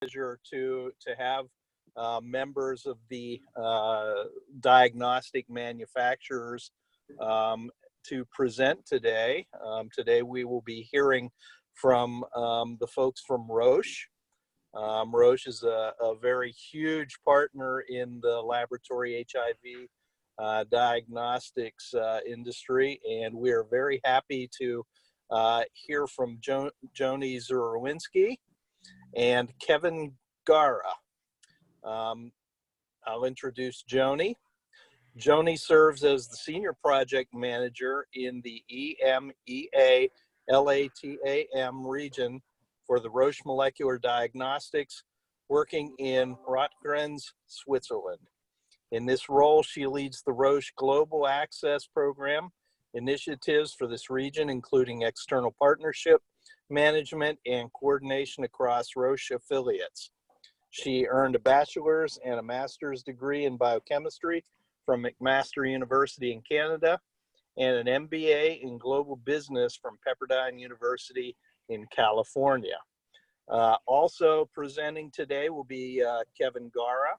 pleasure to have members of the diagnostic manufacturers to present today. Today we will be hearing from the folks from Roche. Roche is a very huge partner in the laboratory HIV diagnostics industry, and we are very happy to hear from Joni Zurowinski and Kevin Gara. I'll introduce Joni. Joni serves as the Senior Project Manager in the EMEA LATAM region for the Roche Molecular Diagnostics, working in Rottgrenz, Switzerland. In this role, she leads the Roche Global Access Program initiatives for this region, including external partnership, management, and coordination across Roche affiliates. She earned a bachelor's and a master's degree in biochemistry from McMaster University in Canada, and an MBA in global business from Pepperdine University in California. Also presenting today will be Kevin Gara.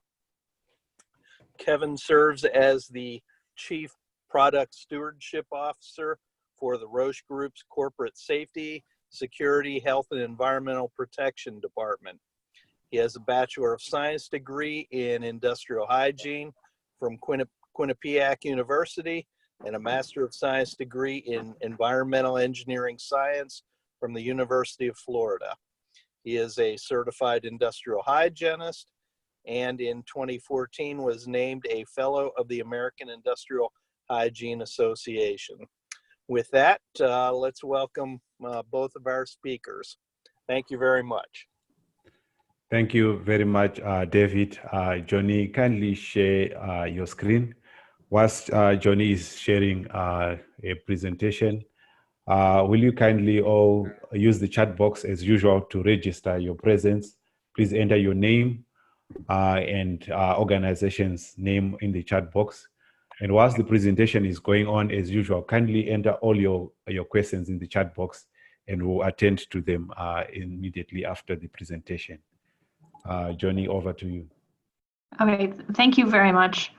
Kevin serves as the Chief Product Stewardship Officer for the Roche Group's Corporate Safety, Security, Health, and Environmental Protection Department. He has a Bachelor of Science degree in Industrial Hygiene from Quinnipiac University and a Master of Science degree in Environmental Engineering Science from the University of Florida. He is a certified industrial hygienist, and in 2014 was named a Fellow of the American Industrial Hygiene Association. With that, let's welcome both of our speakers. Thank you very much. Thank you very much, David. Joni, kindly share your screen. Whilst Joni is sharing a presentation, will you kindly all use the chat box as usual to register your presence? Please enter your name and organization's name in the chat box. And whilst the presentation is going on, as usual, kindly enter all your questions in the chat box, and we'll attend to them immediately after the presentation. Joni, over to you. Okay, thank you very much,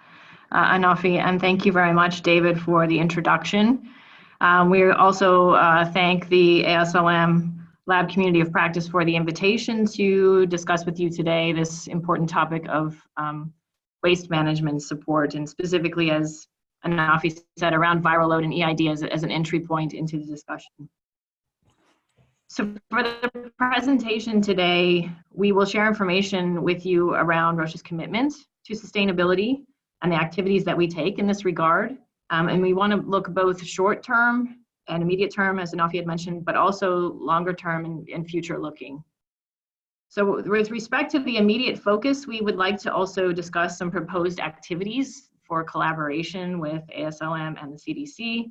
Anafi, and thank you very much, David, for the introduction. We also thank the ASLM Lab Community of Practice for the invitation to discuss with you today this important topic of waste management support, and specifically, as Anafi said, around viral load and EID as an entry point into the discussion. So for the presentation today, we will share information with you around Roche's commitment to sustainability and the activities that we take in this regard. And we want to look both short term and immediate term, as Anafi had mentioned, but also longer term and future looking. So with respect to the immediate focus, we would like to also discuss some proposed activities for collaboration with ASLM and the CDC,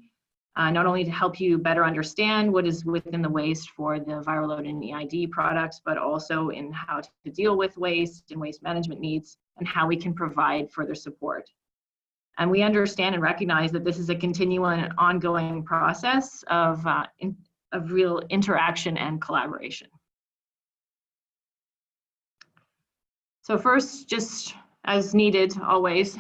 not only to help you better understand what is within the waste for the viral load and EID products, but also in how to deal with waste and waste management needs and how we can provide further support. And we understand and recognize that this is a continual and ongoing process of real interaction and collaboration. So first, just as needed always,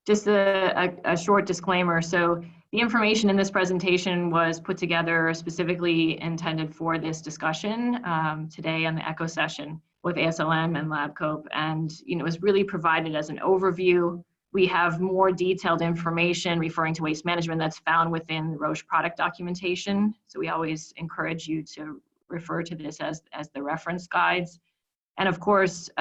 just a short disclaimer. So the information in this presentation was put together specifically intended for this discussion today on the ECHO session with ASLM and LabCoP, and it was really provided as an overview. We have more detailed information referring to waste management that's found within Roche product documentation. So we always encourage you to refer to this as the reference guides. And of course,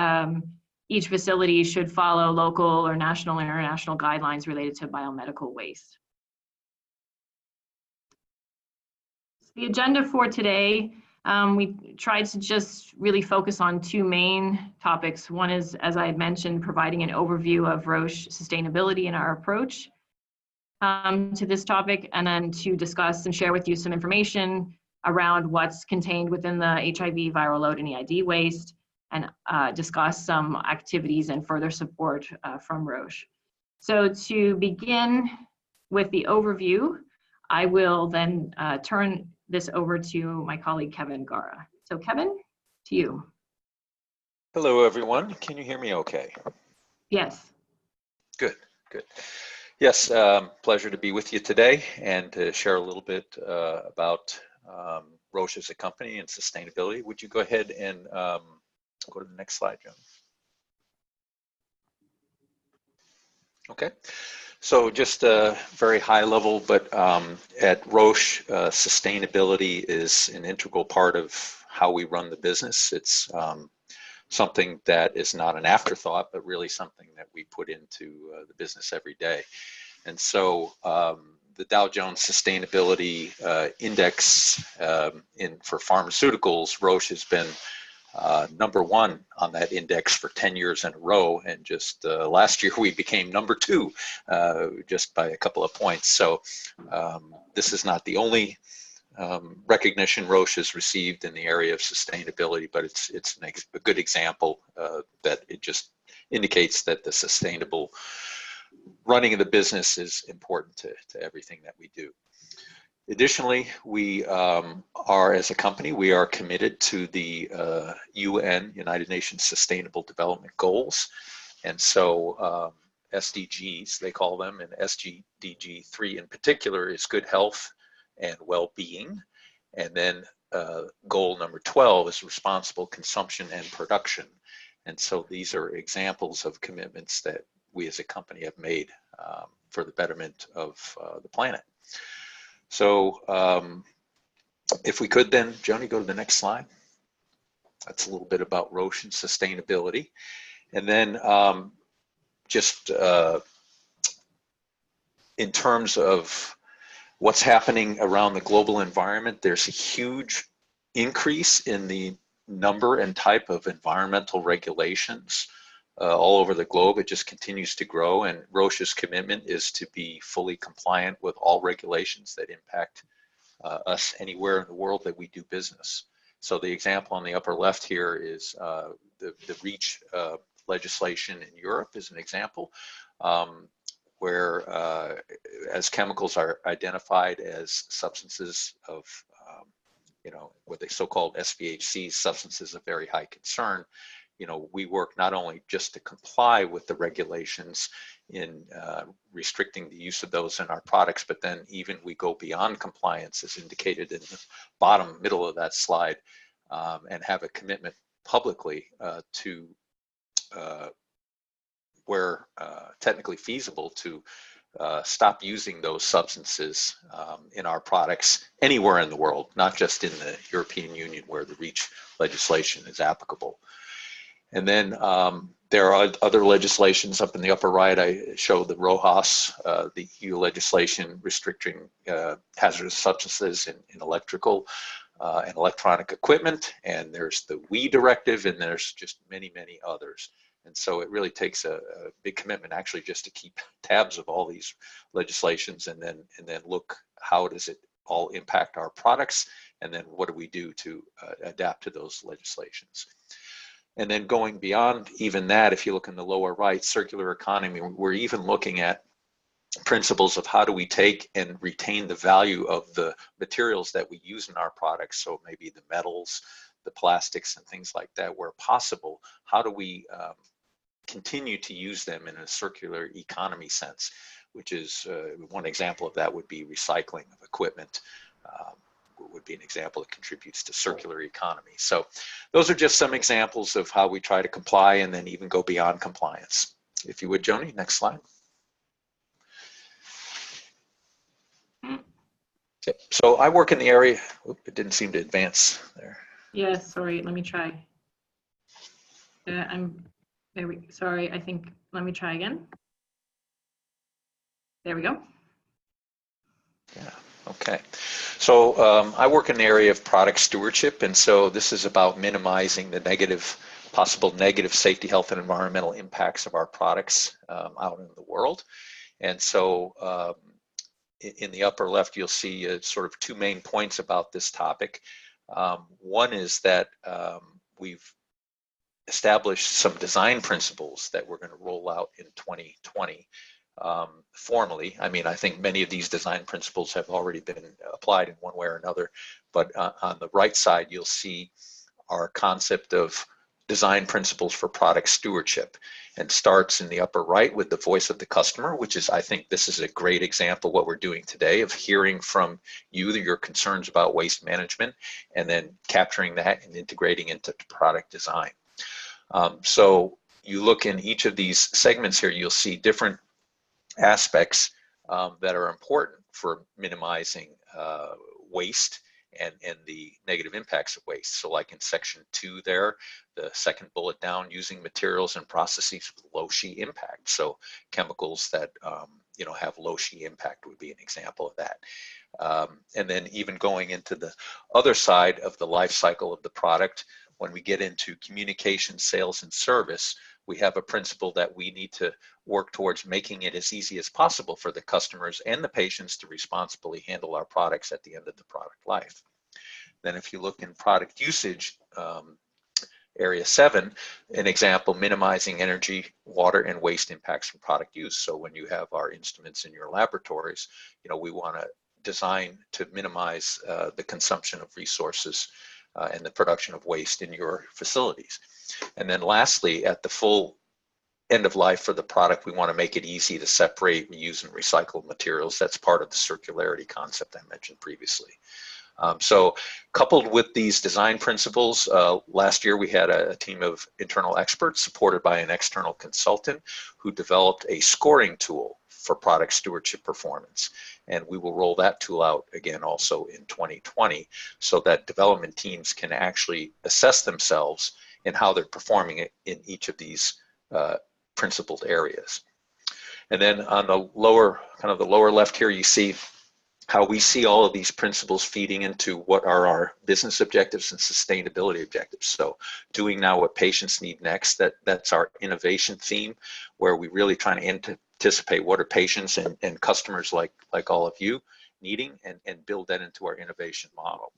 each facility should follow local or national and international guidelines related to biomedical waste. The agenda for today, we tried to just really focus on two main topics. One is, as I had mentioned, providing an overview of Roche sustainability and our approach to this topic, and then to discuss and share with you some information around what's contained within the HIV viral load and EID waste, and discuss some activities and further support from Roche. So to begin with the overview, I will then turn this over to my colleague, Kevin Gara. So Kevin, to you. Hello, everyone. Can you hear me okay? Yes. Good, good. Yes, pleasure to be with you today and to share a little bit about Roche as a company and sustainability. Would you go ahead and go to the next slide, John? Okay. So just very high level, but at Roche, sustainability is an integral part of how we run the business. It's something that is not an afterthought, but really something that we put into the business every day. And so the Dow Jones Sustainability Index for pharmaceuticals, Roche has been #1 on that index for 10 years in a row. And just last year, we became #2 just by a couple of points. So this is not the only recognition Roche has received in the area of sustainability, but it's a good example that it just indicates that the sustainable running of the business is important to everything that we do. Additionally, we are, as a company, we are committed to the UN, United Nations Sustainable Development Goals. And so SDGs, they call them, and SDG 3 in particular is good health and well-being. And then goal number 12 is responsible consumption and production. And so these are examples of commitments that we as a company have made for the betterment of the planet. So if we could then, Joni, go to the next slide. That's a little bit about Roche and sustainability. And then just in terms of what's happening around the global environment, there's a huge increase in the number and type of environmental regulations all over the globe. It just continues to grow, and Roche's commitment is to be fully compliant with all regulations that impact us anywhere in the world that we do business. So the example on the upper left here is the REACH legislation in Europe is an example, where as chemicals are identified as substances of, what they so-called SVHCs, substances of very high concern, we work not only just to comply with the regulations in restricting the use of those in our products, but then even we go beyond compliance, as indicated in the bottom middle of that slide, and have a commitment publicly to where technically feasible to stop using those substances in our products anywhere in the world, not just in the European Union where the REACH legislation is applicable. And then there are other legislations up in the upper right. I show the RoHS, the EU legislation restricting hazardous substances in electrical and electronic equipment. And there's the WEEE directive, and there's just many, many others. And so it really takes a big commitment actually just to keep tabs of all these legislations and then look how does it all impact our products, and then what do we do to adapt to those legislations. And then going beyond even that, if you look in the lower right, circular economy, we're even looking at principles of how do we take and retain the value of the materials that we use in our products. So maybe the metals, the plastics and things like that, where possible, how do we continue to use them in a circular economy sense, which is one example of that would be recycling of equipment. Would be an example that contributes to circular economy. So those are just some examples of how we try to comply and then even go beyond compliance. If you would, Joni, next slide. Okay. So I work in the area, it didn't seem to advance there. Yes, sorry, let me try. Sorry, I think, let me try again. There we go. Yeah, okay. So I work in the area of product stewardship, and so this is about minimizing the possible negative safety, health, and environmental impacts of our products out in the world. And so in the upper left, you'll see sort of two main points about this topic. One is that we've established some design principles that we're going to roll out in 2020. Formally. I mean, I think many of these design principles have already been applied in one way or another, but on the right side, you'll see our concept of design principles for product stewardship, and starts in the upper right with the voice of the customer, which is, I think this is a great example of what we're doing today, of hearing from you your concerns about waste management, and then capturing that and integrating into product design. So you look in each of these segments here, you'll see different aspects that are important for minimizing waste and the negative impacts of waste. So like in section 2 there, the second bullet down, using materials and processes with low She impact. So chemicals that you know, have low She impact would be an example of that. And then even going into the other side of the life cycle of the product, when we get into communication, sales, and service, we have a principle that we need to work towards making it as easy as possible for the customers and the patients to responsibly handle our products at the end of the product life. Then if you look in product usage, area 7, an example, minimizing energy, water, and waste impacts from product use. So when you have our instruments in your laboratories, you know, we want to design to minimize the consumption of resources and the production of waste in your facilities. And then lastly, at the full end of life for the product, we want to make it easy to separate, reuse, and recycle materials. That's part of the circularity concept I mentioned previously. So coupled with these design principles, last year we had a team of internal experts supported by an external consultant who developed a scoring tool for product stewardship performance. And we will roll that tool out again also in 2020 so that development teams can actually assess themselves and how they're performing in each of these principled areas. And then on the lower, kind of the lower left here, you see how we see all of these principles feeding into what are our business objectives and sustainability objectives. So doing now what patients need next, that's our innovation theme, where we really trying to anticipate what are patients and customers like all of you needing, and build that into our innovation model.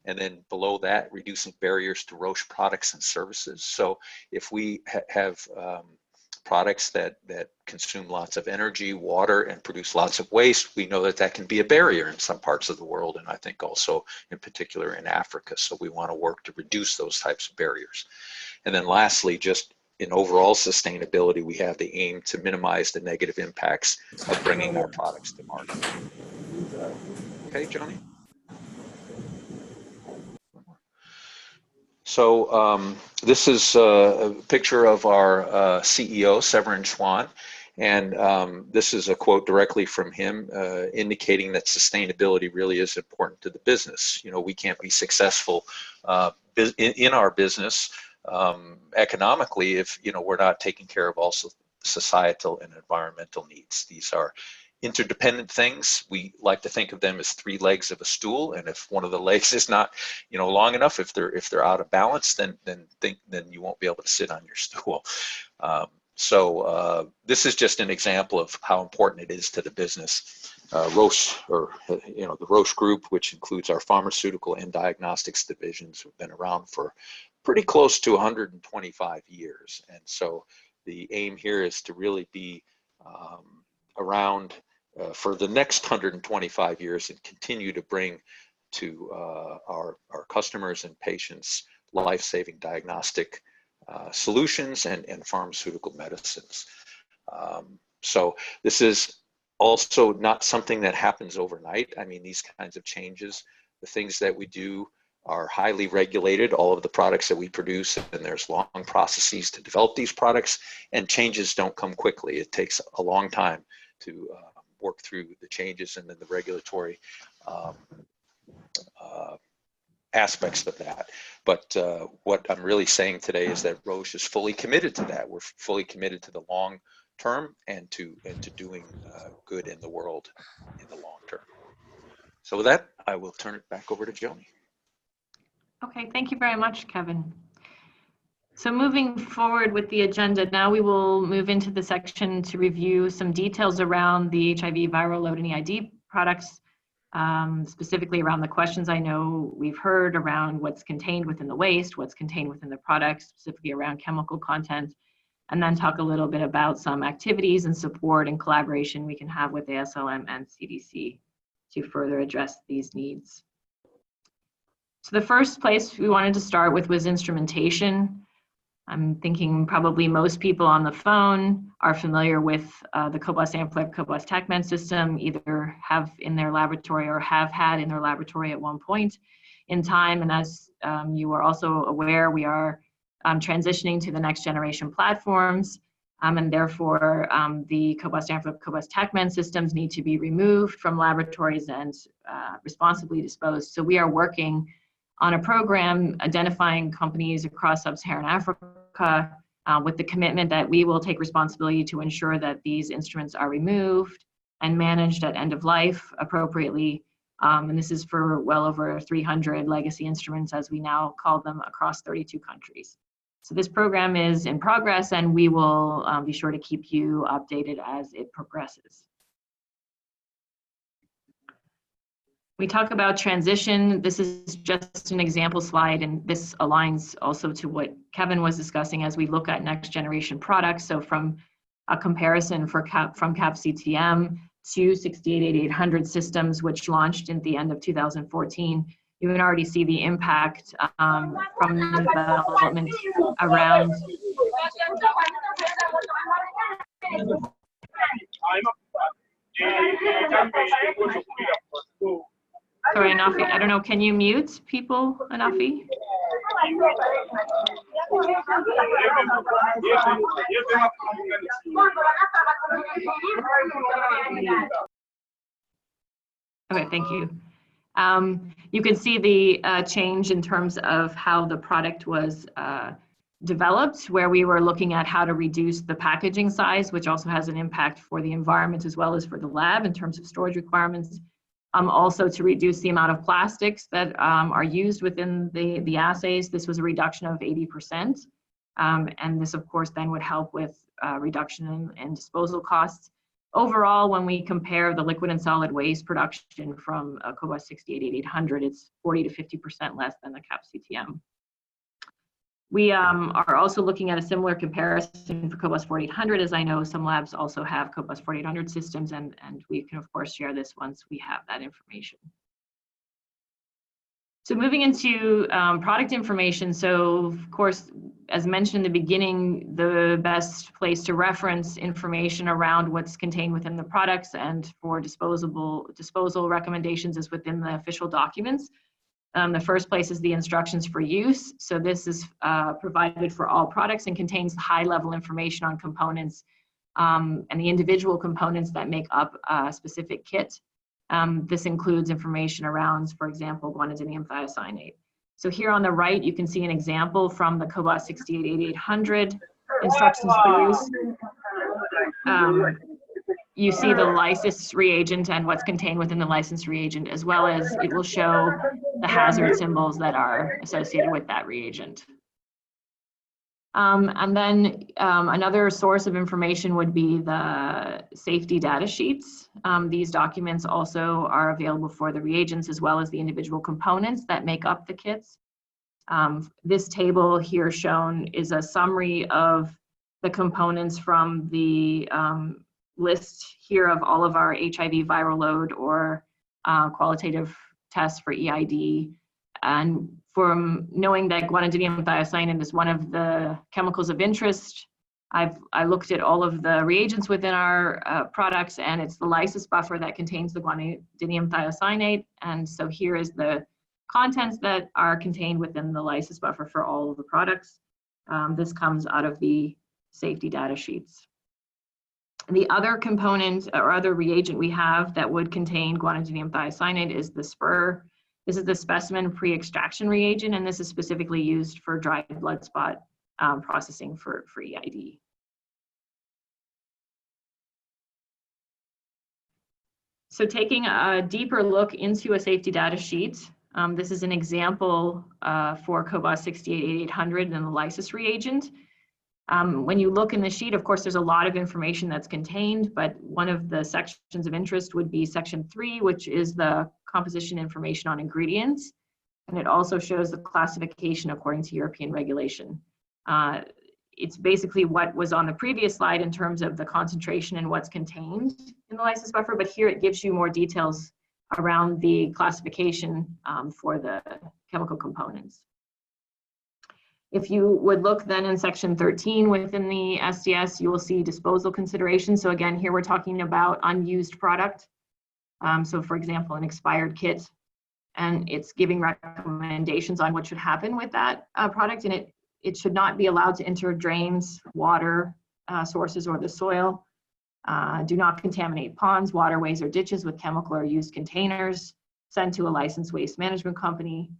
And then below that, reducing barriers to Roche products and services. So if we have products that consume lots of energy, water, and produce lots of waste, we know that that can be a barrier in some parts of the world, and I think also in particular in Africa. So we want to work to reduce those types of barriers. And then lastly, just in overall sustainability, we have the aim to minimize the negative impacts of bringing our products to market. Okay, Joni? So this is a picture of our CEO, Severin Schwan, and this is a quote directly from him indicating that sustainability really is important to the business. You know, we can't be successful in our business economically if, you know, we're not taking care of also societal and environmental needs. These are interdependent things. We like to think of them as 3 legs of a stool, and if one of the legs is not, you know, long enough, if they're out of balance, then you won't be able to sit on your stool. So this is just an example of how important it is to the business. Roche, or you know, the Roche Group, which includes our pharmaceutical and diagnostics divisions, have been around for pretty close to 125 years, and so the aim here is to really be around for the next 125 years and continue to bring to our customers and patients life-saving diagnostic solutions and pharmaceutical medicines. So this is also not something that happens overnight. I mean, these kinds of changes, the things that we do are highly regulated, all of the products that we produce, and there's long processes to develop these products, and changes don't come quickly. It takes a long time to work through the changes and then the regulatory aspects of that. But what I'm really saying today is that Roche is fully committed to that. We're fully committed to the long term and to doing good in the world in the long term. So with that, I will turn it back over to Joni. Okay, thank you very much, Kevin. So moving forward with the agenda, now we will move into the section to review some details around the HIV viral load and EID products, specifically around the questions I know we've heard around what's contained within the waste, what's contained within the products, specifically around chemical content, and then talk a little bit about some activities and support and collaboration we can have with ASLM and CDC to further address these needs. So the first place we wanted to start with was instrumentation. I'm thinking probably most people on the phone are familiar with the cobas sampler, cobas TaqMan system, either have in their laboratory or have had in their laboratory at one point in time. And as you are also aware, we are transitioning to the next generation platforms. And therefore, the cobas sampler, cobas TaqMan systems need to be removed from laboratories and responsibly disposed. So we are working on a program identifying companies across sub-Saharan Africa with the commitment that we will take responsibility to ensure that these instruments are removed and managed at end of life appropriately. And this is for well over 300 legacy instruments, as we now call them, across 32 countries. So this program is in progress, and we will be sure to keep you updated as it progresses. We talk about transition. This is just an example slide, and this aligns also to what Kevin was discussing as we look at next generation products. So from a comparison from CAP-CTM to 68800 systems, which launched at the end of 2014, you can already see the impact from the development around. Sorry, Anafi, I don't know, can you mute people, Anafi? Okay, thank you. You can see the change in terms of how the product was developed, where we were looking at how to reduce the packaging size, which also has an impact for the environment as well as for the lab in terms of storage requirements. Also to reduce the amount of plastics that are used within the assays. This was a reduction of 80%. And this, of course, then would help with reduction in disposal costs. Overall, when we compare the liquid and solid waste production from cobas 68800, it's 40 to 50% less than the CAP-CTM. We are also looking at a similar comparison for cobas 4800, as I know some labs also have cobas 4800 systems, and we can, of course, share this once we have that information. So moving into product information. So, of course, as mentioned in the beginning, the best place to reference information around what's contained within the products and for disposal recommendations is within the official documents. The first place is the instructions for use. So this is provided for all products and contains high-level information on components and the individual components that make up a specific kit. This includes information around, for example, guanidinium thiocyanate. So here on the right, you can see an example from the cobas 68800 instructions for use. You see the licensed reagent and what's contained within the licensed reagent, as well as it will show the hazard symbols that are associated with that reagent. And then another source of information would be the safety data sheets. These documents also are available for the reagents as well as the individual components that make up the kits. This table here shown is a summary of the components from the list here of all of our HIV viral load or qualitative tests for EID. And from knowing that guanidinium thiocyanate is one of the chemicals of interest, I looked at all of the reagents within our products, and it's the lysis buffer that contains the guanidinium thiocyanate. And so here is the contents that are contained within the lysis buffer for all of the products. This comes out of the safety data sheets. The other component or other reagent we have that would contain guanidinium thiocyanate is the SPR. This is the specimen pre-extraction reagent, and this is specifically used for dry blood spot processing for EID. So taking a deeper look into a safety data sheet, this is an example for cobas 68800 and the lysis reagent. When you look in the sheet, of course, there's a lot of information that's contained, but one of the sections of interest would be section 3, which is the composition information on ingredients. And it also shows the classification according to European regulation. It's basically what was on the previous slide in terms of the concentration and what's contained in the lysis buffer, but here it gives you more details around the classification for the chemical components. If you would look then in section 13 within the SDS, you will see disposal considerations. So again, here we're talking about unused product. So for example, an expired kit, and it's giving recommendations on what should happen with that product, and it should not be allowed to enter drains, water sources, or the soil. Do not contaminate ponds, waterways, or ditches with chemical or used containers. Send to a licensed waste management company.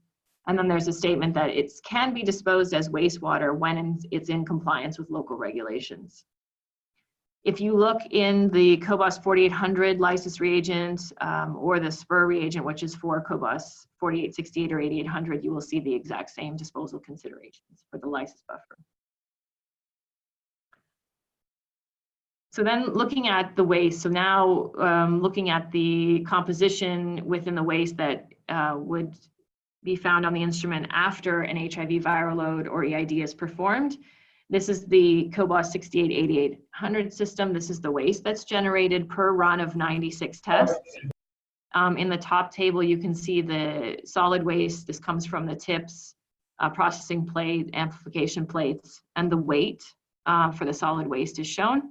And then there's a statement that it can be disposed as wastewater when it's in compliance with local regulations. If you look in the cobas 4800 lysis reagent or the SPUR reagent, which is for cobas 4868 or 8800, you will see the exact same disposal considerations for the lysis buffer. So then looking at the waste, so now looking at the composition within the waste that would be found on the instrument after an HIV viral load or EID is performed. This is the cobas 688800 system. This is the waste that's generated per run of 96 tests. In the top table, you can see the solid waste. This comes from the tips, processing plate, amplification plates, and the weight for the solid waste is shown.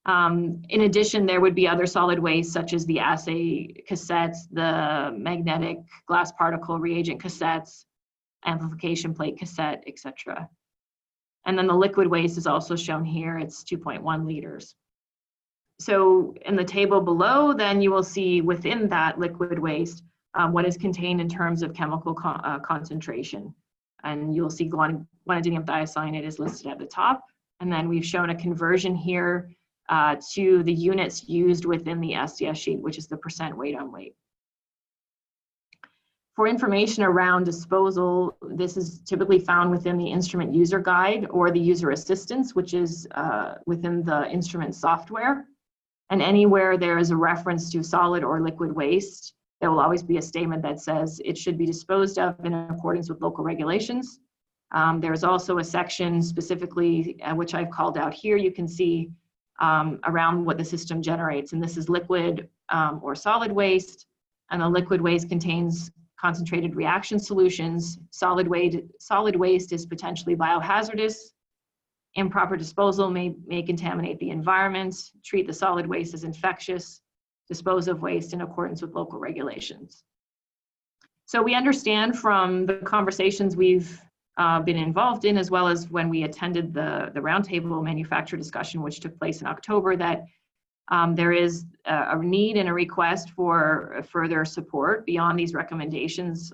In addition, there would be other solid waste such as the assay cassettes, the magnetic glass particle reagent cassettes, amplification plate cassette, etc. And then the liquid waste is also shown here. It's 2.1 liters. So in the table below, then you will see within that liquid waste what is contained in terms of chemical concentration. And you'll see guanidinium thiocyanate is listed at the top. And then we've shown a conversion here to the units used within the SDS sheet, which is the % weight on weight. For information around disposal, this is typically found within the instrument user guide or the user assistance, which is within the instrument software. And anywhere there is a reference to solid or liquid waste, there will always be a statement that says it should be disposed of in accordance with local regulations. There is also a section specifically, which I've called out here. You can see around what the system generates, and this is liquid or solid waste, and the liquid waste contains concentrated reaction solutions. Solid waste is potentially biohazardous. Improper disposal may contaminate the environment. Treat the solid waste as infectious. Dispose of waste in accordance with local regulations. So we understand from the conversations we've been involved in, as well as when we attended the roundtable manufacturer discussion, which took place in October, that there is a need and a request for further support beyond these recommendations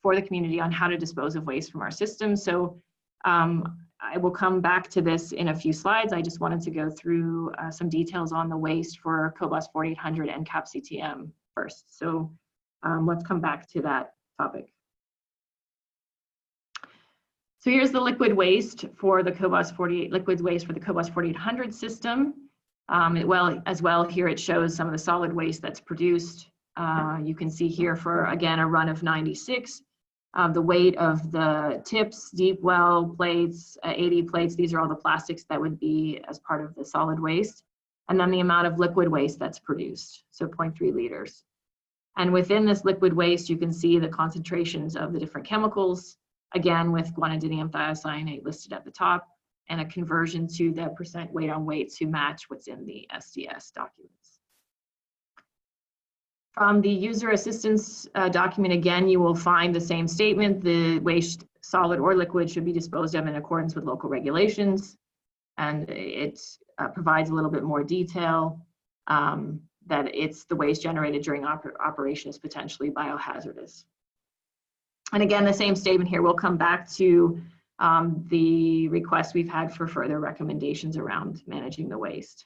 for the community on how to dispose of waste from our system. So I will come back to this in a few slides. I just wanted to go through some details on the waste for cobas 4800 and CAP-CTM first. So let's come back to that topic. So here's the liquid waste for the cobas 4800 system. As well, here it shows some of the solid waste that's produced. You can see here for, again, a run of 96. The weight of the tips, deep well plates, 80 plates, these are all the plastics that would be as part of the solid waste. And then the amount of liquid waste that's produced, so 0.3 liters. And within this liquid waste, you can see the concentrations of the different chemicals, again, with guanidinium thiocyanate listed at the top, and a conversion to the % weight on weight to match what's in the SDS documents. From the user assistance document, again, you will find the same statement. The waste, solid or liquid, should be disposed of in accordance with local regulations. And it provides a little bit more detail that it's the waste generated during operation is potentially biohazardous. And again, the same statement here. We'll come back to the request we've had for further recommendations around managing the waste.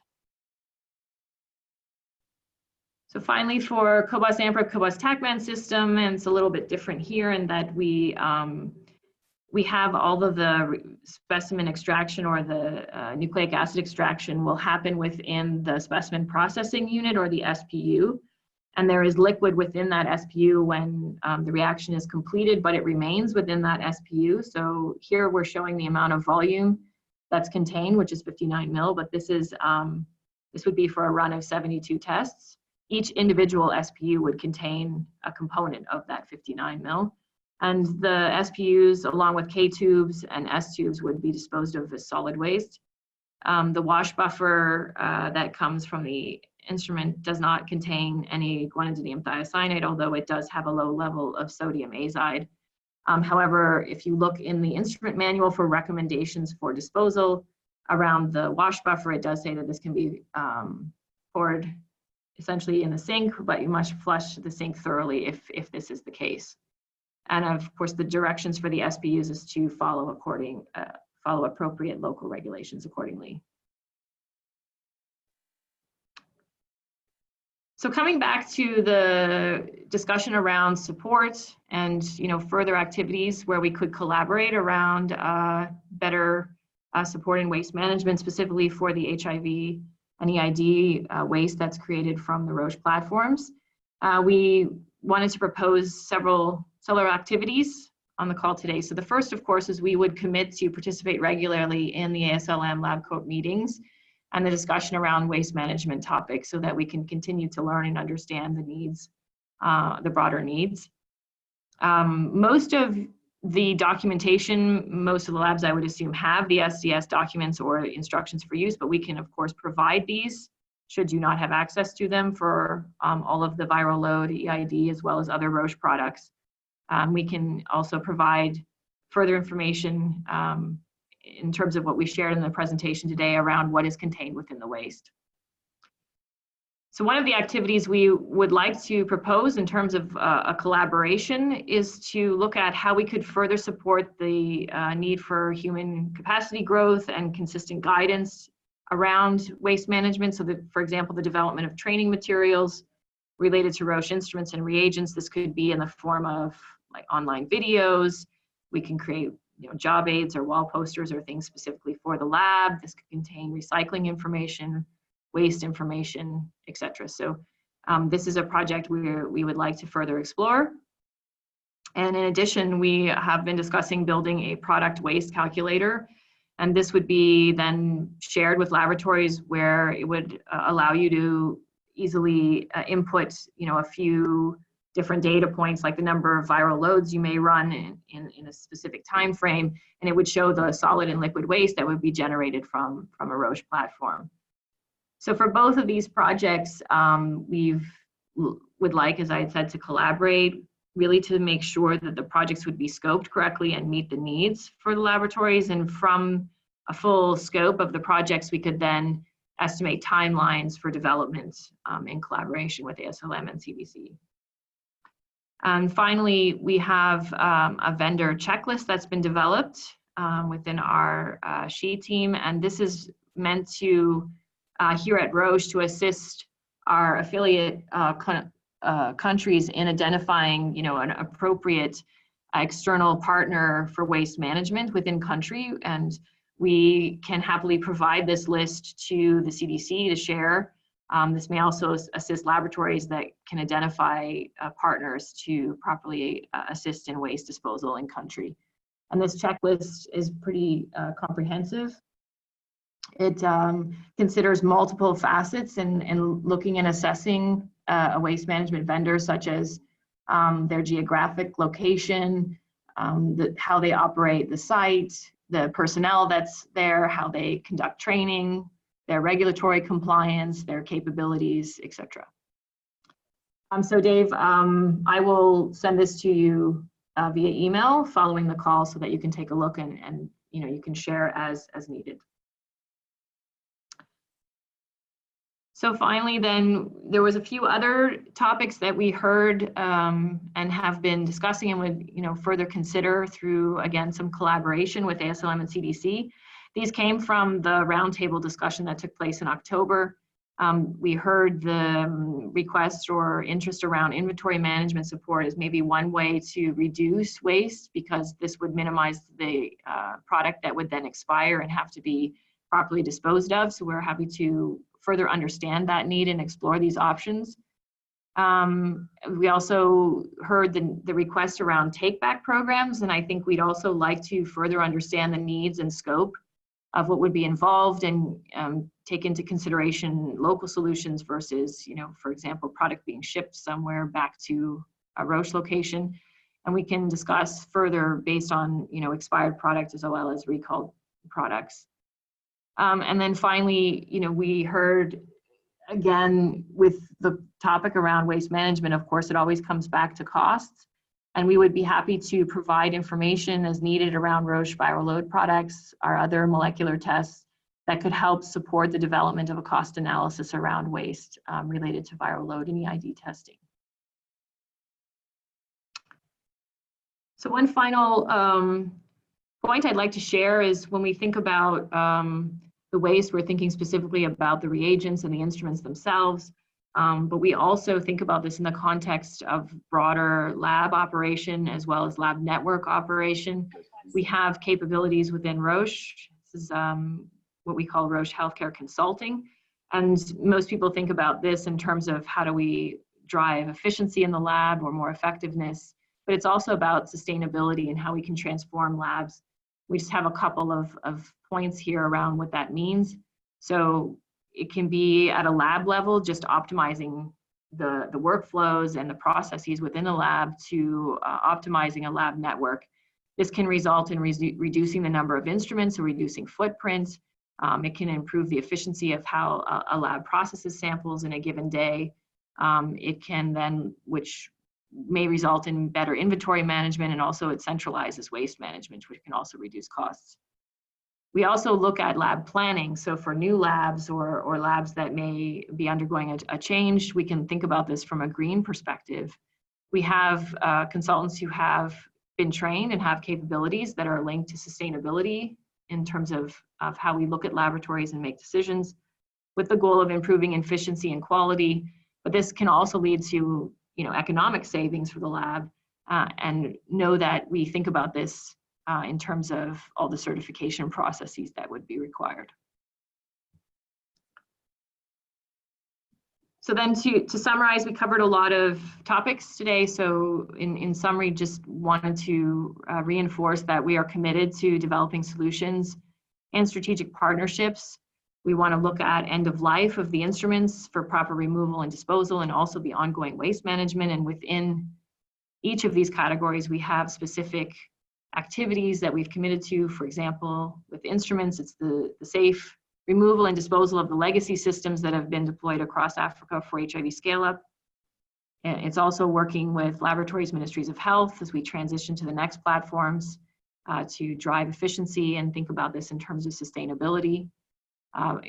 So finally, for cobas AMPRA, cobas TACMAN system, and it's a little bit different here in that we have all of the specimen extraction or the nucleic acid extraction will happen within the specimen processing unit or the SPU. And there is liquid within that SPU when the reaction is completed, but it remains within that SPU. So here we're showing the amount of volume that's contained, which is 59 mil, but this would be for a run of 72 tests. Each individual SPU would contain a component of that 59 mil. And the SPUs, along with K tubes and S tubes, would be disposed of as solid waste. The wash buffer that comes from the instrument does not contain any guanidinium thiocyanate, although it does have a low level of sodium azide. However, if you look in the instrument manual for recommendations for disposal around the wash buffer, it does say that this can be poured essentially in the sink, but you must flush the sink thoroughly if this is the case. And of course, the directions for the SPUs is to follow appropriate local regulations accordingly. So coming back to the discussion around support and further activities where we could collaborate around better support in waste management, specifically for the HIV and EID waste that's created from the Roche platforms. We wanted to propose several activities on the call today. So the first, of course, is we would commit to participate regularly in the ASLM LabCoP meetings and the discussion around waste management topics so that we can continue to learn and understand the needs, the broader needs. Most of the documentation, most of the labs I would assume have the SDS documents or instructions for use, but we can of course provide these should you not have access to them for all of the viral load, EID, as well as other Roche products. We can also provide further information in terms of what we shared in the presentation today around what is contained within the waste. So one of the activities we would like to propose in terms of a collaboration is to look at how we could further support the need for human capacity growth and consistent guidance around waste management. So that, for example, the development of training materials related to Roche instruments and reagents. This could be in the form of like online videos. We can create job aids or wall posters or things specifically for the lab. This could contain recycling information, waste information, etc. So this is a project we would like to further explore. And in addition, we have been discussing building a product waste calculator. And this would be then shared with laboratories where it would allow you to easily input a few different data points, like the number of viral loads you may run in a specific time frame, and it would show the solid and liquid waste that would be generated from a Roche platform. So for both of these projects, would like, as I had said, to collaborate, really to make sure that the projects would be scoped correctly and meet the needs for the laboratories. And from a full scope of the projects, we could then estimate timelines for development in collaboration with ASLM and CDC. And finally, we have a vendor checklist that's been developed within our SHE team, and this is meant to, here at Roche, to assist our affiliate countries in identifying, an appropriate external partner for waste management within country, and we can happily provide this list to the CDC to share. This may also assist laboratories that can identify partners to properly assist in waste disposal in country. And this checklist is pretty comprehensive. It considers multiple facets in looking and assessing a waste management vendor, such as their geographic location, how they operate the site, the personnel that's there, how they conduct training, their regulatory compliance, their capabilities, etc. So Dave, I will send this to you via email following the call so that you can take a look and you can share as needed. So finally, then, there was a few other topics that we heard and have been discussing and would further consider through, again, some collaboration with ASLM and CDC. These came from the roundtable discussion that took place in October. We heard the request or interest around inventory management support as maybe one way to reduce waste, because this would minimize the product that would then expire and have to be properly disposed of. So we're happy to further understand that need and explore these options. We also heard the request around take-back programs, and I think we'd also like to further understand the needs and scope of what would be involved and take into consideration local solutions versus, for example, product being shipped somewhere back to a Roche location. and we can discuss further based on, expired products as well as recalled products. And then finally, we heard again with the topic around waste management, of course, it always comes back to costs. And we would be happy to provide information as needed around Roche viral load products, our other molecular tests that could help support the development of a cost analysis around waste related to viral load and EID testing. So one final point I'd like to share is when we think about the waste, we're thinking specifically about the reagents and the instruments themselves. But we also think about this in the context of broader lab operation as well as lab network operation. We have capabilities within Roche. This is what we call Roche Healthcare Consulting. And most people think about this in terms of how do we drive efficiency in the lab or more effectiveness, but it's also about sustainability and how we can transform labs. We just have a couple of points here around what that means. So it can be at a lab level, just optimizing the workflows and the processes within a lab to optimizing a lab network. This can result in reducing the number of instruments or reducing footprint. It can improve the efficiency of how a lab processes samples in a given day. It can then, which may result in better inventory management, and also it centralizes waste management, which can also reduce costs. We also look at lab planning. So for new labs or labs that may be undergoing a change, we can think about this from a green perspective. We have consultants who have been trained and have capabilities that are linked to sustainability in terms of how we look at laboratories and make decisions with the goal of improving efficiency and quality. But this can also lead to economic savings for the lab, and know that we think about this in terms of all the certification processes that would be required. So then to summarize, we covered a lot of topics today. So in summary, just wanted to reinforce that we are committed to developing solutions and strategic partnerships. We want to look at end of life of the instruments for proper removal and disposal, and also the ongoing waste management. And within each of these categories, we have specific activities that we've committed to. For example, with instruments, it's the safe removal and disposal of the legacy systems that have been deployed across Africa for HIV scale-up. And it's also working with laboratories, ministries of health as we transition to the next platforms to drive efficiency and think about this in terms of sustainability.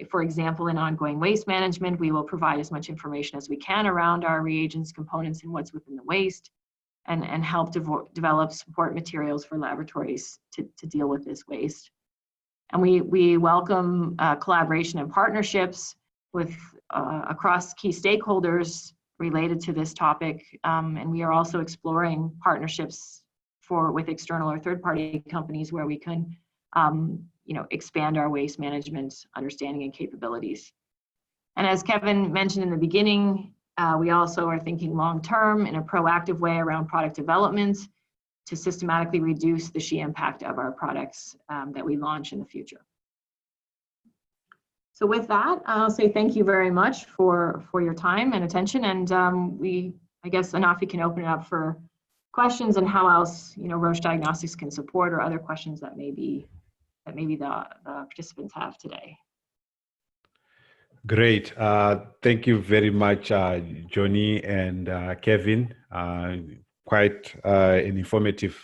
For example, in ongoing waste management, we will provide as much information as we can around our reagents, components, and what's within the waste, and help develop support materials for laboratories to deal with this waste. And we welcome collaboration and partnerships with across key stakeholders related to this topic. And we are also exploring partnerships with external or third-party companies where we can expand our waste management understanding and capabilities. And as Kevin mentioned in the beginning, we also are thinking long-term in a proactive way around product development to systematically reduce the SHE impact of our products that we launch in the future. So with that, I'll say thank you very much for your time and attention. And I guess Anafi can open it up for questions and how else Roche Diagnostics can support, or other questions that maybe the participants have today. Great. Thank you very much, Johnny and Kevin. Quite an informative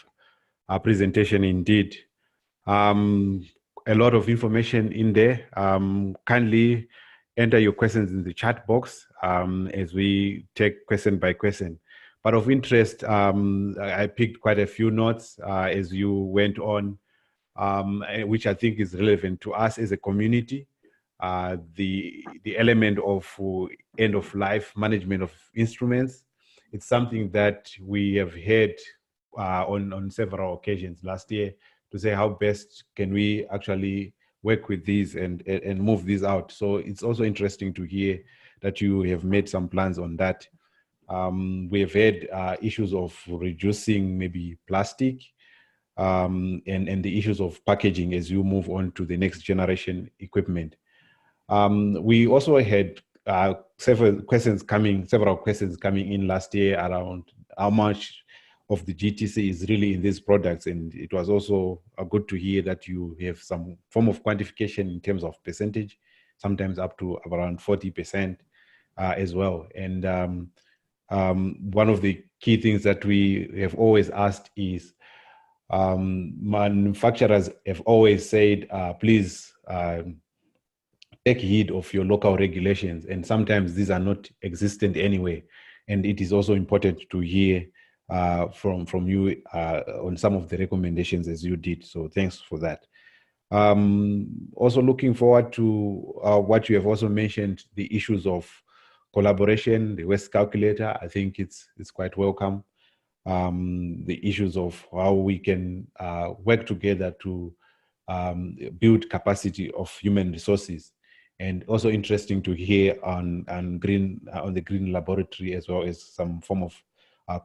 presentation indeed. A lot of information in there. Kindly enter your questions in the chat box as we take question by question. But of interest, I picked quite a few notes as you went on, which I think is relevant to us as a community. The element of end of life management of instruments. It's something that we have heard on several occasions last year to say how best can we actually work with these and move these out. So it's also interesting to hear that you have made some plans on that. We have had issues of reducing maybe plastic and the issues of packaging as you move on to the next generation equipment. We also had several questions coming in last year around how much of the GTC is really in these products. And it was also good to hear that you have some form of quantification in terms of percentage, sometimes up to around 40% as well. And one of the key things that we have always asked is manufacturers have always said, please take heed of your local regulations. And sometimes these are not existent anyway. And it is also important to hear from you on some of the recommendations as you did. So thanks for that. Also looking forward to what you have also mentioned, the issues of collaboration, the waste calculator. I think it's quite welcome. The issues of how we can work together to build capacity of human resources, and also interesting to hear on the green laboratory, as well as some form of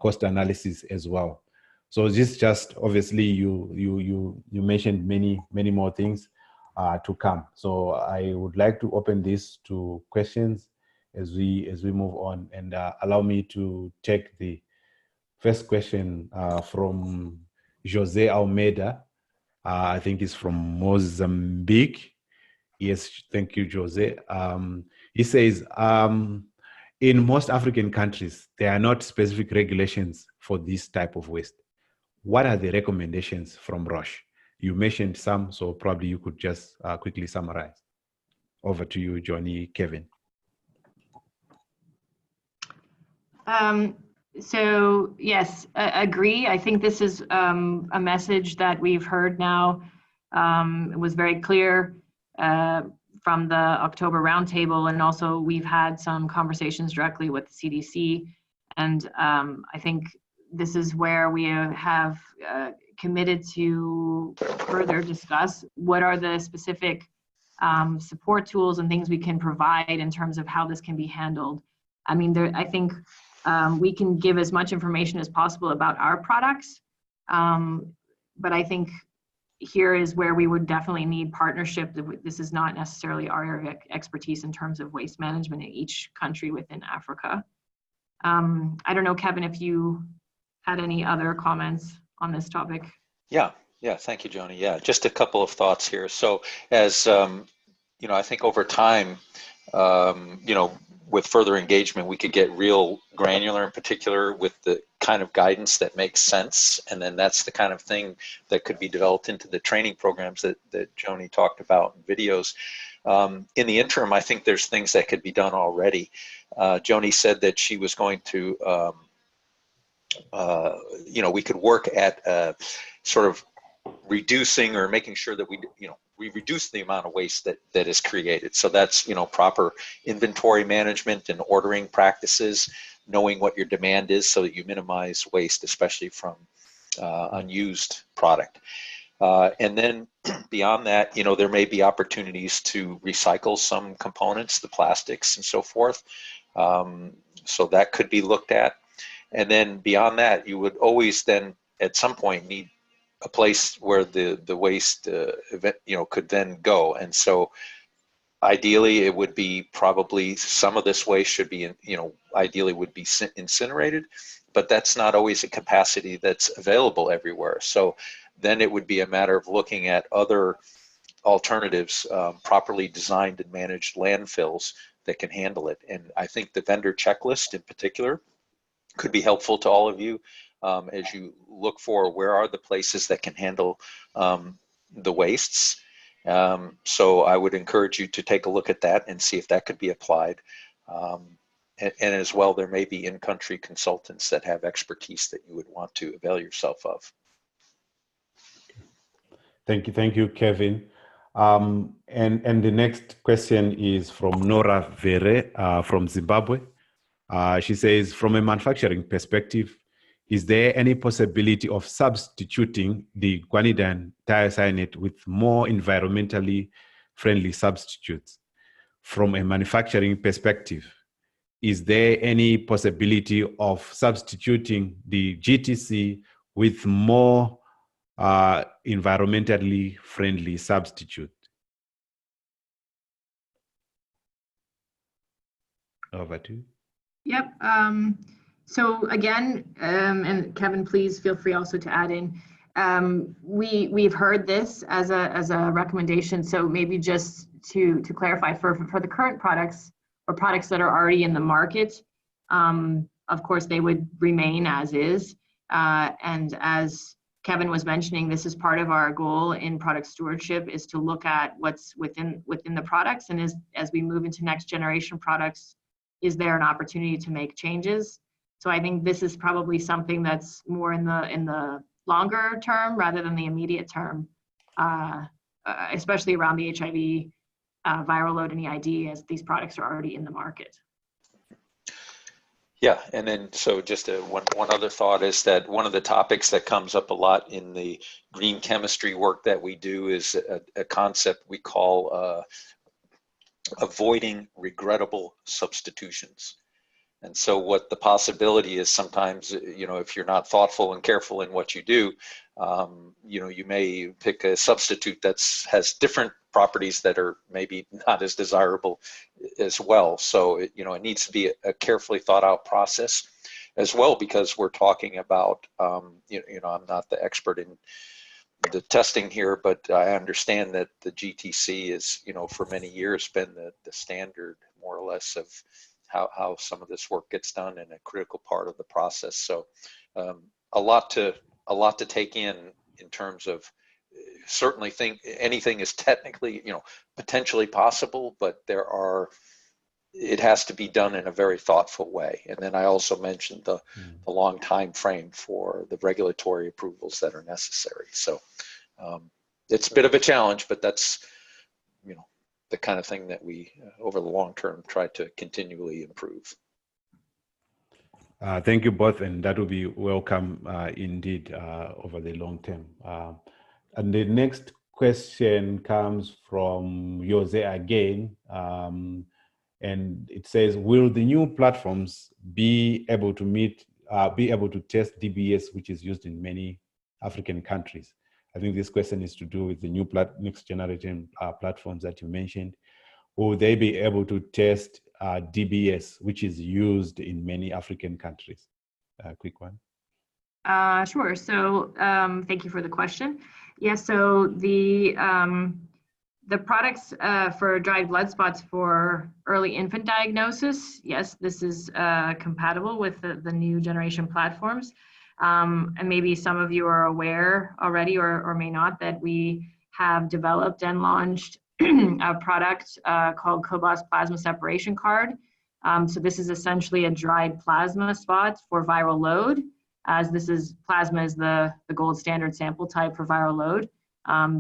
cost analysis as well. So this just obviously you mentioned many more things to come. So I would like to open this to questions as we move on, and allow me to take the first question from Jose Almeida. I think it's from Mozambique. Yes, thank you, Jose. He says, in most African countries, there are not specific regulations for this type of waste. What are the recommendations from Roche? You mentioned some, so probably you could just quickly summarize. Over to you, Johnny, Kevin. So yes, agree. I think this is a message that we've heard now. It was very clear from the October roundtable, and also we've had some conversations directly with the CDC. And I think this is where we have committed to further discuss what are the specific support tools and things we can provide in terms of how this can be handled. I mean, I think we can give as much information as possible about our products, but I think here is where we would definitely need partnership. This is not necessarily our area of expertise in terms of waste management in each country within Africa. I don't know, Kevin, if you had any other comments on this topic. Yeah, thank you, Joni. Yeah, just a couple of thoughts here. So as, you know, I think over time, you know, with further engagement, we could get real granular, in particular with the kind of guidance that makes sense. And then that's the kind of thing that could be developed into the training programs that Joni talked about in videos. In the interim, I think there's things that could be done already. Joni said that she was going to, you know, we could work at sort of reducing or making sure that we reduce the amount of waste that is created. So that's, you know, proper inventory management and ordering practices, knowing what your demand is so that you minimize waste, especially from unused product. And then beyond that, you know, there may be opportunities to recycle some components, the plastics and so forth. So that could be looked at. And then beyond that, you would always then at some point need a place where the waste you know, could then go. And so ideally it would be probably some of this waste should be, you know, ideally would be incinerated, but that's not always a capacity that's available everywhere. So then it would be a matter of looking at other alternatives, properly designed and managed landfills that can handle it. And I think the vendor checklist in particular could be helpful to all of you as you look for where are the places that can handle the wastes. So I would encourage you to take a look at that and see if that could be applied. And as well, there may be in-country consultants that have expertise that you would want to avail yourself of. Thank you, Kevin. And the next question is from Nora Vere from Zimbabwe. She says, from a manufacturing perspective, is there any possibility of substituting the guanidine thiocyanate with more environmentally friendly substitutes? From a manufacturing perspective, is there any possibility of substituting the GTC with more environmentally friendly substitute? Over to you. Yep. So again, and Kevin, please feel free also to add in. We've heard this as a recommendation. So maybe just to clarify, for the current products or products that are already in the market, of course they would remain as is. And as Kevin was mentioning, this is part of our goal in product stewardship, is to look at what's within the products, and as we move into next generation products, is there an opportunity to make changes? So I think this is probably something that's more in the longer term rather than the immediate term, especially around the HIV viral load and EID, as these products are already in the market. Yeah, and then so just one other thought is that one of the topics that comes up a lot in the green chemistry work that we do is a concept we call avoiding regrettable substitutions. And so what the possibility is, sometimes, if you're not thoughtful and careful in what you do, you may pick a substitute has different properties that are maybe not as desirable as well. So it needs to be a carefully thought out process as well, because we're talking about, I'm not the expert in the testing here, but I understand that the GTC is, for many years been the standard, more or less, of how some of this work gets done, and a critical part of the process. So a lot to take in terms of, certainly think anything is technically, potentially possible, but it has to be done in a very thoughtful way. And then I also mentioned the long time frame for the regulatory approvals that are necessary. So it's a bit of a challenge, but that's, the kind of thing that we, over the long term, try to continually improve. Thank you both, and that will be welcome indeed over the long term. And the next question comes from Jose again, and it says, will the new platforms be able to test DBS, which is used in many African countries? I think this question is to do with the new next generation platforms that you mentioned. Will they be able to test DBS, which is used in many African countries? Quick one. Sure. So thank you for the question. Yeah, so the products for dried blood spots for early infant diagnosis, yes, this is compatible with the new generation platforms. And maybe some of you are aware already, or may not, that we have developed and launched a product called cobas plasma separation card. So this is essentially a dried plasma spot for viral load, as plasma is the gold standard sample type for viral load.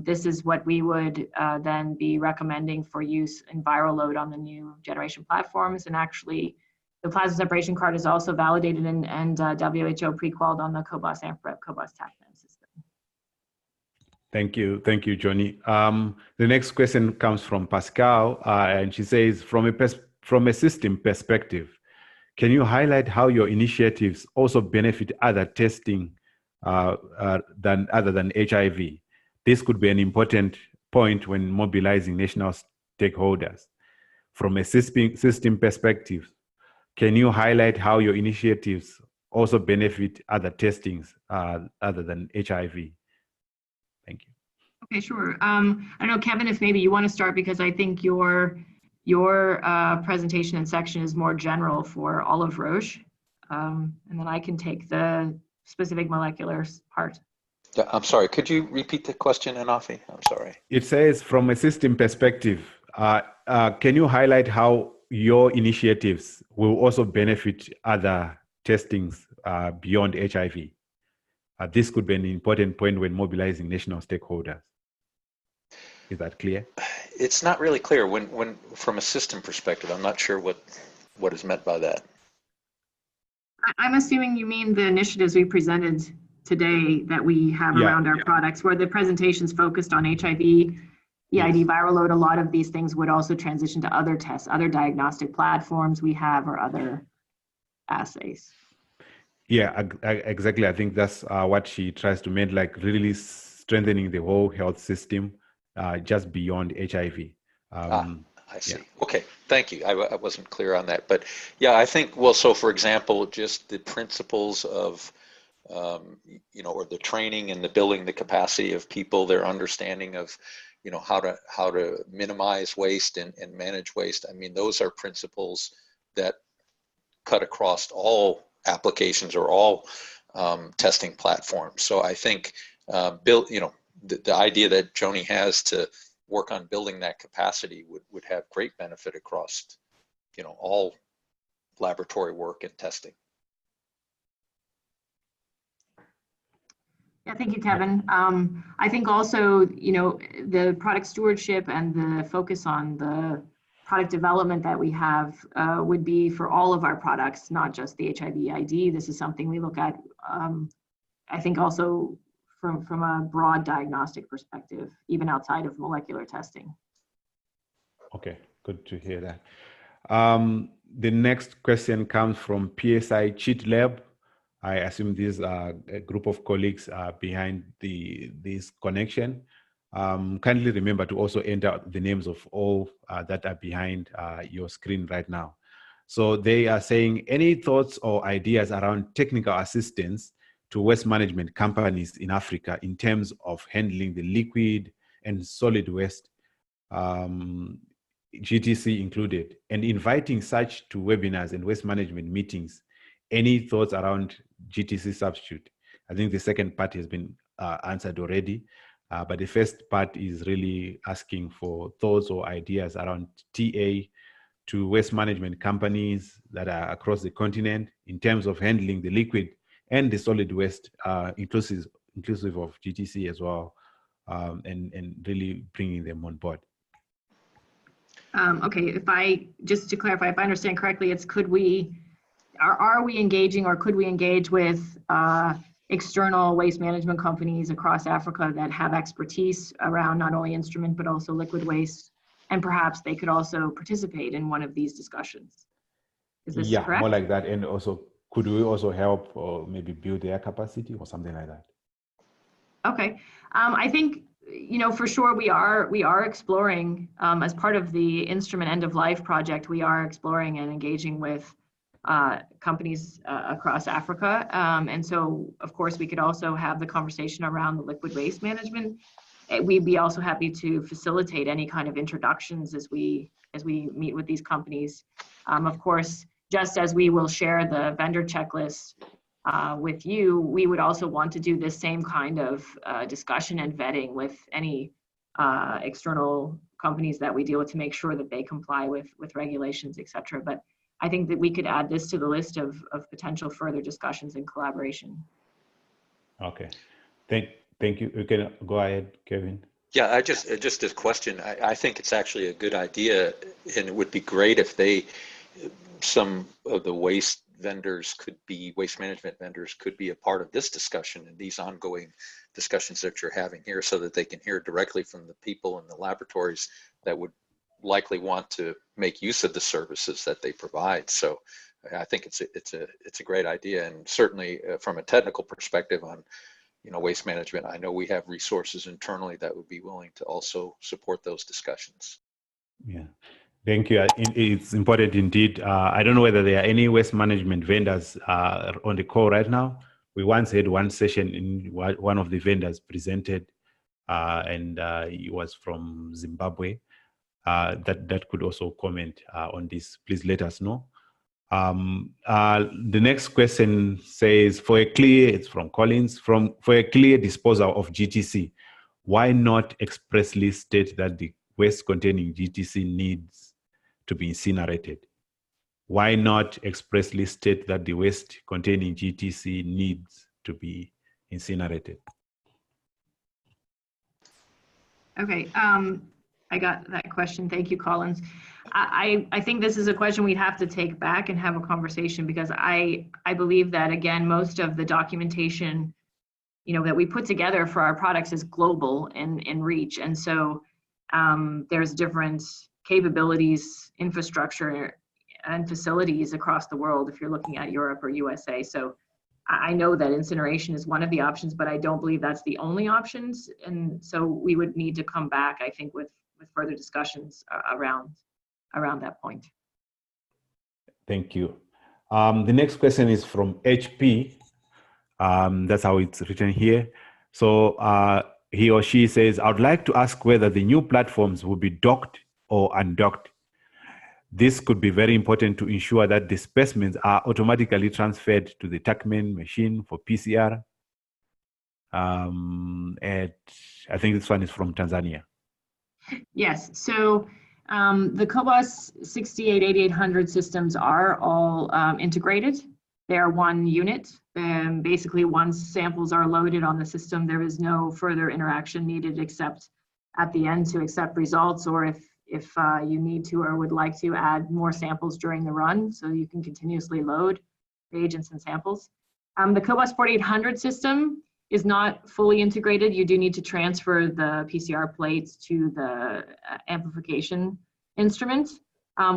This is what we would then be recommending for use in viral load on the new generation platforms. And actually, the plasma separation card is also validated and WHO pre-qualified on the cobas AMPREP cobas TACMan system. Thank you, Johnny. The next question comes from Pascal, and she says, from a system perspective, can you highlight how your initiatives also benefit other testing other than HIV? This could be an important point when mobilizing national stakeholders. From a system perspective, can you highlight how your initiatives also benefit other testings other than HIV? Thank you. Okay, sure. I know, Kevin, if maybe you want to start, because I think your presentation and section is more general for all of Roche, and then I can take the specific molecular part. I'm sorry, could you repeat the question, Anafi? I'm sorry. It says, from a system perspective, can you highlight how your initiatives will also benefit other testings beyond HIV? This could be an important point when mobilizing national stakeholders. Is that clear? It's not really clear. When from a system perspective, I'm not sure what is meant by that. I'm assuming you mean the initiatives we presented today that we have around our products, where the presentation's focused on HIV, EID, viral load. A lot of these things would also transition to other tests, other diagnostic platforms we have, or other assays. Yeah, exactly. I think that's what she tries to make, like really strengthening the whole health system just beyond HIV. I I see. Yeah. Okay, thank you. I wasn't clear on that, but yeah, I think, well, so for example, just the principles of, or the training and the building the capacity of people, their understanding of, how to minimize waste and manage waste. I mean, those are principles that cut across all applications or all testing platforms. So I think the idea that Joni has to work on building that capacity would have great benefit across, all laboratory work and testing. Yeah, thank you, Kevin. I think also, the product stewardship and the focus on the product development that we have would be for all of our products, not just the HIV ID. This is something we look at, I think also from a broad diagnostic perspective, even outside of molecular testing. Okay, good to hear that. The next question comes from PSI Cheat Lab. I assume these are a group of colleagues behind this connection. Kindly remember to also enter the names of all that are behind your screen right now. So they are saying, any thoughts or ideas around technical assistance to waste management companies in Africa in terms of handling the liquid and solid waste, GTC included, and inviting such to webinars and waste management meetings? Any thoughts around GTC substitute? I think the second part has been answered already, but the first part is really asking for thoughts or ideas around TA to waste management companies that are across the continent in terms of handling the liquid and the solid waste, inclusive of GTC as well, and really bringing them on board. Okay, just to clarify, if I understand correctly, it's are we engaging or could we engage with external waste management companies across Africa that have expertise around not only instrument but also liquid waste, and perhaps they could also participate in one of these discussions? Is this correct? Yeah, more like that. And also, could we also help or maybe build their capacity or something like that? Okay, I think, for sure we are exploring, as part of the instrument end of life project, we are exploring and engaging with companies across Africa. And so, of course, we could also have the conversation around the liquid waste management. We'd be also happy to facilitate any kind of introductions as we meet with these companies. Of course, just as we will share the vendor checklist with you, we would also want to do this same kind of discussion and vetting with any external companies that we deal with to make sure that they comply with regulations, et cetera. But I think that we could add this to the list of potential further discussions and collaboration. Okay, thank you. You can go ahead, Kevin. Yeah, just this question. I think it's actually a good idea, and it would be great if some of the waste management vendors could be a part of this discussion and these ongoing discussions that you're having here, so that they can hear directly from the people in the laboratories that would likely want to make use of the services that they provide. So I think it's a great idea, and certainly from a technical perspective on waste management, I know we have resources internally that would be willing to also support those discussions. Yeah, thank you. It's important indeed. I don't know whether there are any waste management vendors on the call right now. We once had one session in one of the vendors presented, and he was from Zimbabwe. That could also comment on this. Please let us know. The next question says, it's from Collins, for a clear disposal of GTC, why not expressly state that the waste containing GTC needs to be incinerated? Why not expressly state that the waste containing GTC needs to be incinerated? Okay, I got that question. Thank you, Collins. I think this is a question we'd have to take back and have a conversation, because I believe that, again, most of the documentation that we put together for our products is global in reach. And so there's different capabilities, infrastructure, and facilities across the world if you're looking at Europe or USA. So I know that incineration is one of the options, but I don't believe that's the only options. And so we would need to come back, I think, with further discussions around around that point. Thank you. The next question is from HP. That's how it's written here. So he or she says, I would like to ask whether the new platforms will be docked or undocked. This could be very important to ensure that the specimens are automatically transferred to the TACMan machine for PCR. And I think this one is from Tanzania. Yes, so the cobas 688800 systems are all integrated. They are one unit. And basically, once samples are loaded on the system, there is no further interaction needed except at the end to accept results, or if you need to or would like to add more samples during the run, so you can continuously load reagents and samples. The cobas 4800 system is not fully integrated. You do need to transfer the PCR plates to the amplification instrument.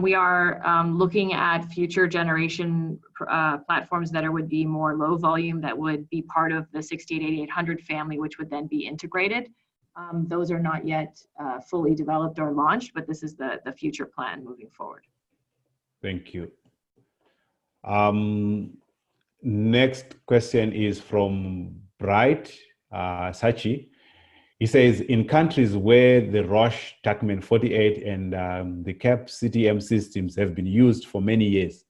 We are looking at future generation platforms that would be more low volume, that would be part of the 688800 family, which would then be integrated. Those are not yet fully developed or launched, but this is the future plan moving forward. Thank you. Next question is from Bright Sachi. He says, in countries where the Roche TACMan 48 and the CAP CTM systems have been used for many years,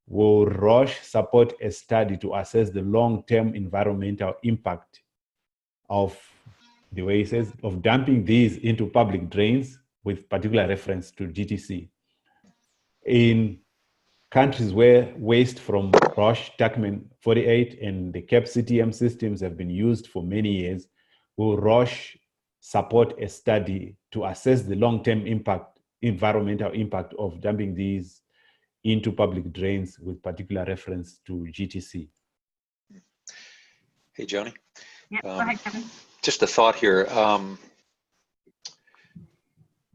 will Roche support a study to assess the long-term environmental impact of, the way he says, of dumping these into public drains with particular reference to GTC? In countries where waste from Roche TACMan 48 and the CAP CTM systems have been used for many years, will Roche support a study to assess the long-term environmental impact of dumping these into public drains with particular reference to GTC? Hey, Joni. Yeah, go ahead, Kevin. Just a thought here.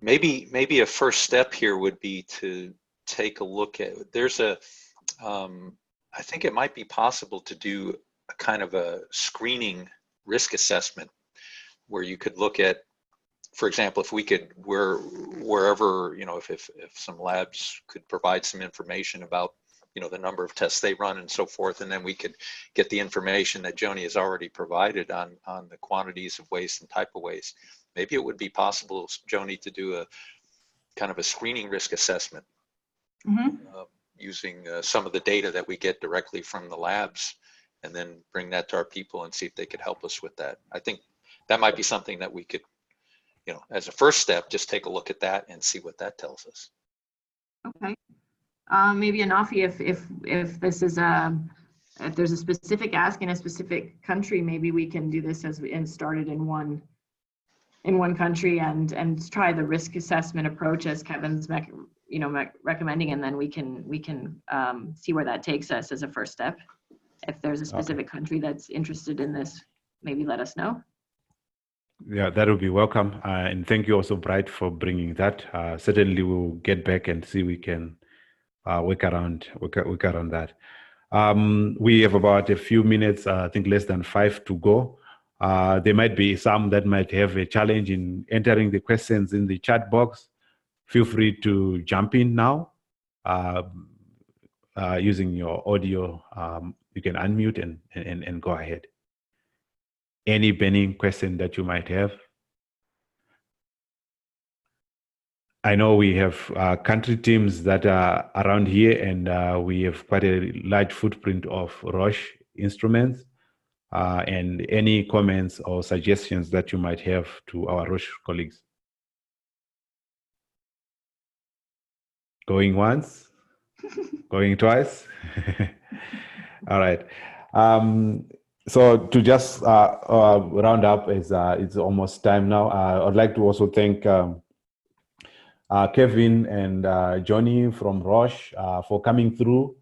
Maybe a first step here would be to take a look at, I think it might be possible to do a kind of a screening risk assessment where you could look at, for example, if we could, wherever, if some labs could provide some information about, the number of tests they run and so forth, and then we could get the information that Joni has already provided on the quantities of waste and type of waste. Maybe it would be possible, Joni, to do a kind of a screening risk assessment using some of the data that we get directly from the labs, and then bring that to our people and see if they could help us with that. I think that might be something that we could, as a first step, just take a look at that and see what that tells us. Okay. Maybe Anafi, if this is if there's a specific ask in a specific country, maybe we can do this and start it in one country and try the risk assessment approach as Kevin's recommending, and then we can see where that takes us as a first step. If there's a specific country that's interested in this, maybe let us know. Yeah, that would be welcome. And thank you also, Bright, for bringing that. Certainly we'll get back and see we can work around that. We have about a few minutes, I think less than 5 to go. There might be some that might have a challenge in entering the questions in the chat box. Feel free to jump in now. Using your audio, you can unmute and go ahead. Any burning question that you might have? I know we have country teams that are around here, and we have quite a large footprint of Roche instruments. And any comments or suggestions that you might have to our Roche colleagues? Going once? Going twice? All right. So to just round up, as it's almost time now, I'd like to also thank Kevin and Joni from Roche for coming through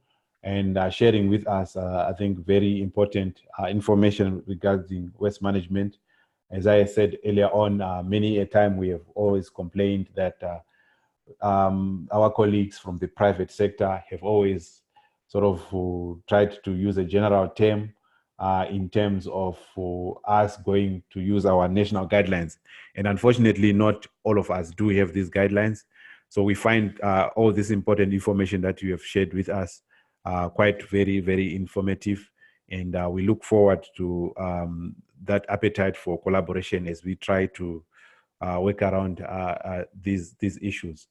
and sharing with us, I think, very important information regarding waste management. As I said earlier on, many a time we have always complained that our colleagues from the private sector have always sort of tried to use a general term in terms of us going to use our national guidelines. And unfortunately, not all of us do have these guidelines. So we find all this important information that you have shared with us quite very, very informative. And we look forward to that appetite for collaboration as we try to work around these issues.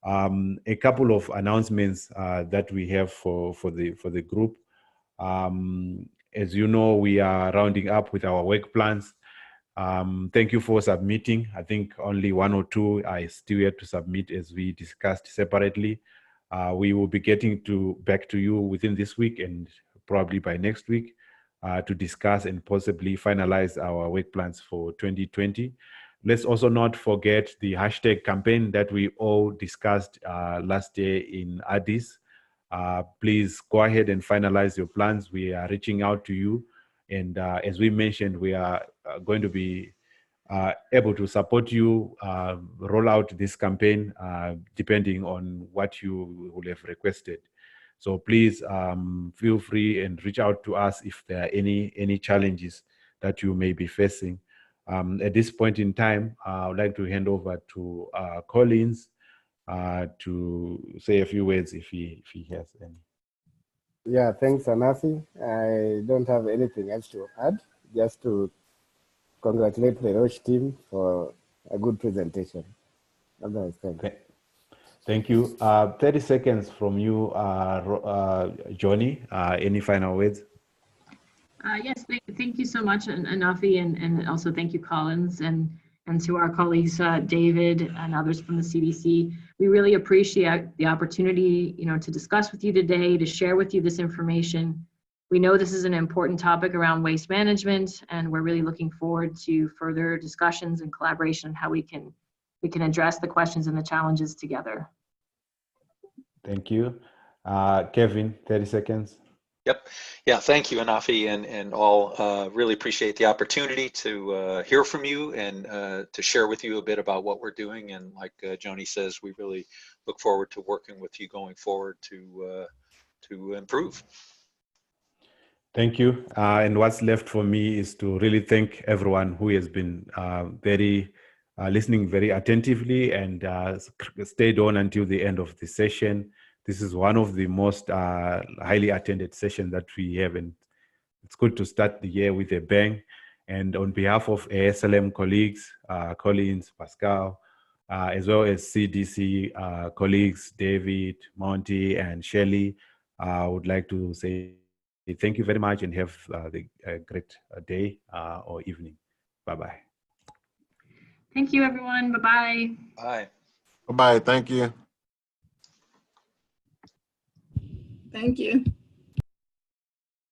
A couple of announcements that we have for the group. As you know, we are rounding up with our work plans. Thank you for submitting. I think only 1 or 2 are still yet to submit, as we discussed separately. We will be getting back to you within this week and probably by next week to discuss and possibly finalize our work plans for 2020. Let's also not forget the hashtag campaign that we all discussed last year in Addis. Please go ahead and finalize your plans. We are reaching out to you. And as we mentioned, we are going to be able to support you roll out this campaign depending on what you will have requested. So please feel free and reach out to us if there are any challenges that you may be facing. At this point in time, I would like to hand over to Collins to say a few words if he has any. Yeah, thanks, Anafi. I don't have anything else to add, just to congratulate the Roche team for a good presentation. Otherwise, thank you. Thank you. 30 seconds from you, Johnny. Any final words? Yes, thank you so much, Anafi, and also thank you, Collins, and to our colleagues, David and others from the CDC. We really appreciate the opportunity, to discuss with you today, to share with you this information. We know this is an important topic around waste management, and we're really looking forward to further discussions and collaboration on how we can address the questions and the challenges together. Thank you. Kevin, 30 seconds. Yep. Yeah, thank you, Anafi, and all. Really appreciate the opportunity to hear from you and to share with you a bit about what we're doing. And like Joni says, we really look forward to working with you going forward to improve. Thank you. And what's left for me is to really thank everyone who has been listening very attentively and stayed on until the end of the session. This is one of the most highly attended sessions that we have, and it's good to start the year with a bang. And on behalf of ASLM colleagues, Collins, Pascal, as well as CDC colleagues, David, Monty, and Shelley, I would like to say thank you very much and have a great day or evening. Bye-bye. Thank you, everyone. Bye-bye. Bye. Bye-bye. Thank you. Thank you.